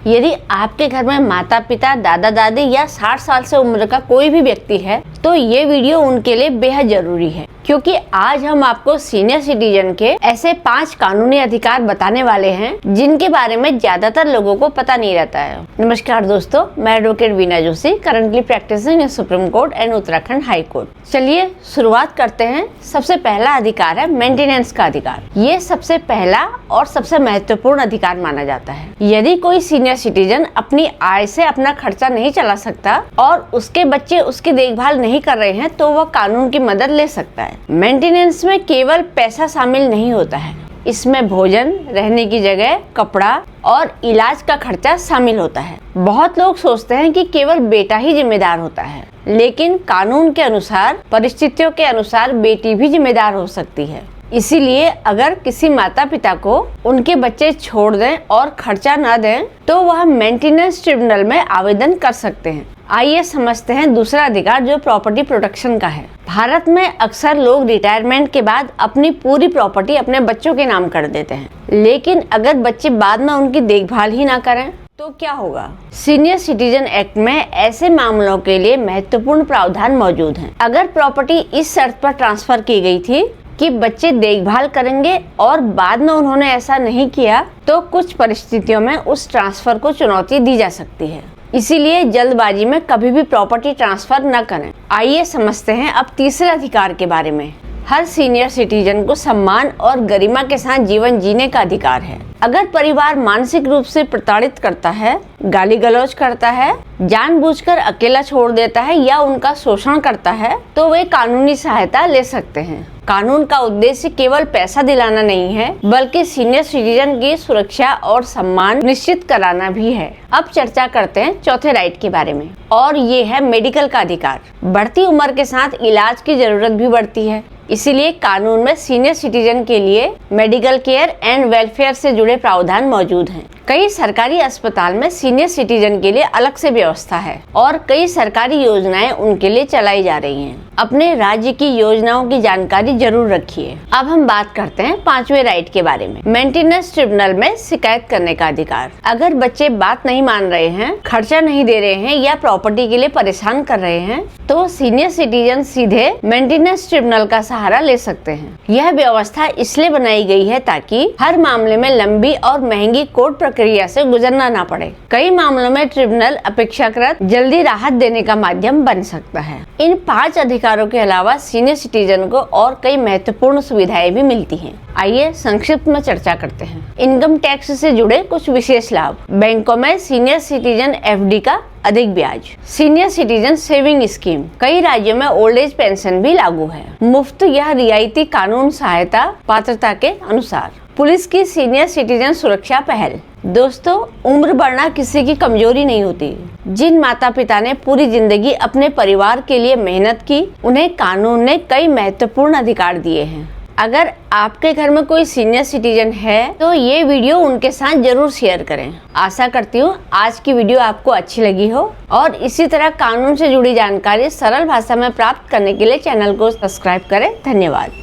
यदि आपके घर में माता पिता, दादा दादी या 60 साल से उम्र का कोई भी व्यक्ति है तो ये वीडियो उनके लिए बेहद जरूरी है, क्योंकि आज हम आपको सीनियर सिटीजन के ऐसे 5 कानूनी अधिकार बताने वाले हैं जिनके बारे में ज्यादातर लोगों को पता नहीं रहता है। नमस्कार दोस्तों, मैं advocate Veena Joshi, currently practising in Supreme Court and Uttarakhand High Court. चलिए शुरुआत करते हैं। सबसे पहला अधिकार है मेंटेनेंस का अधिकार। ये सबसे पहला और सबसे महत्वपूर्ण अधिकार माना जाता है। यदि कोई सीनियर सिटीजन अपनी आय से अपना खर्चा नहीं चला सकता और उसके बच्चे उसकी देखभाल नहीं कर रहे हैं तो वह कानून की मदद ले सकता है। मेंटेनेंस में केवल पैसा शामिल नहीं होता है, इसमें भोजन, रहने की जगह, कपड़ा और इलाज का खर्चा शामिल होता है। बहुत लोग सोचते हैं कि केवल बेटा ही जिम्मेदार होता है, लेकिन कानून के अनुसार, परिस्थितियों के अनुसार बेटी भी जिम्मेदार हो सकती है। इसीलिए अगर किसी माता पिता को उनके बच्चे छोड़ दें और खर्चा न दें तो वह मेंटेनेंस ट्रिब्यूनल में आवेदन कर सकते हैं। आइए समझते हैं दूसरा अधिकार, जो प्रॉपर्टी प्रोटेक्शन का है। भारत में अक्सर लोग रिटायरमेंट के बाद अपनी पूरी प्रॉपर्टी अपने बच्चों के नाम कर देते हैं, लेकिन अगर बच्चे बाद में उनकी देखभाल ही ना करें तो क्या होगा? सीनियर सिटीजन एक्ट में ऐसे मामलों के लिए महत्वपूर्ण प्रावधान मौजूद हैं। अगर प्रॉपर्टी इस शर्त पर ट्रांसफर की गई थी कि बच्चे देखभाल करेंगे और बाद में उन्होंने ऐसा नहीं किया तो कुछ परिस्थितियों में उस ट्रांसफर को चुनौती दी जा सकती है। इसीलिए जल्दबाजी में कभी भी प्रॉपर्टी ट्रांसफर न करें। आइए समझते हैं अब तीसरे अधिकार के बारे में। हर सीनियर सिटीजन को सम्मान और गरिमा के साथ जीवन जीने का अधिकार है। अगर परिवार मानसिक रूप से प्रताड़ित करता है, गाली गलौज करता है, जानबूझकर अकेला छोड़ देता है या उनका शोषण करता है तो वे कानूनी सहायता ले सकते हैं। कानून का उद्देश्य केवल पैसा दिलाना नहीं है, बल्कि सीनियर सिटीजन की सुरक्षा और सम्मान निश्चित कराना भी है। अब चर्चा करते हैं चौथे राइट के बारे में, और ये है मेडिकल का अधिकार। बढ़ती उम्र के साथ इलाज की जरूरत भी बढ़ती है, इसीलिए कानून में सीनियर सिटीजन के लिए मेडिकल केयर एंड वेलफेयर से जुड़े प्रावधान मौजूद हैं। कई सरकारी अस्पताल में सीनियर सिटीजन के लिए अलग से व्यवस्था है और कई सरकारी योजनाएं उनके लिए चलाई जा रही हैं। अपने राज्य की योजनाओं की जानकारी जरूर रखिए। अब हम बात करते हैं 5वें राइट के बारे में, मेंटेनेंस ट्रिब्यूनल में शिकायत करने का अधिकार। अगर बच्चे बात नहीं मान रहे हैं, खर्चा नहीं दे रहे हैं या प्रॉपर्टी के लिए परेशान कर रहे हैं तो सीनियर सिटीजन सीधे मेंटेनेंस ट्रिब्यूनल का सहारा ले सकते हैं। यह व्यवस्था इसलिए बनाई गई है ताकि हर मामले में लंबी और महंगी कोर्ट प्रक्रिया से गुजरना ना पड़े। कई मामलों में ट्रिब्यूनल अपेक्षाकृत जल्दी राहत देने का माध्यम बन सकता है। इन 5 अधिकारों के अलावा सीनियर सिटीजन को और कई महत्वपूर्ण सुविधाएं भी मिलती हैं। आइए संक्षिप्त में चर्चा करते हैं। इनकम टैक्स से जुड़े कुछ विशेष लाभ। बैंकों में सीनियर सिटीजन एफडी का अधिक ब्याज। Senior citizen saving scheme. कई राज्यों में ओल्ड एज पेंशन भी लागू है। मुफ्त या रियायती कानून सहायता पात्रता के अनुसार। पुलिस की सीनियर सिटीजन सुरक्षा पहल। दोस्तों, उम्र बढ़ना किसी की कमजोरी नहीं होती। जिन माता पिता ने पूरी जिंदगी अपने परिवार के लिए मेहनत की, उन्हें कानून ने कई महत्वपूर्ण अधिकार दिए हैं। अगर आपके घर में कोई सीनियर सिटीजन है तो ये वीडियो उनके साथ जरूर शेयर करें। आशा करती हूँ आज की वीडियो आपको अच्छी लगी हो और इसी तरह कानून से जुड़ी जानकारी सरल भाषा में प्राप्त करने के लिए चैनल को सब्सक्राइब करें। धन्यवाद।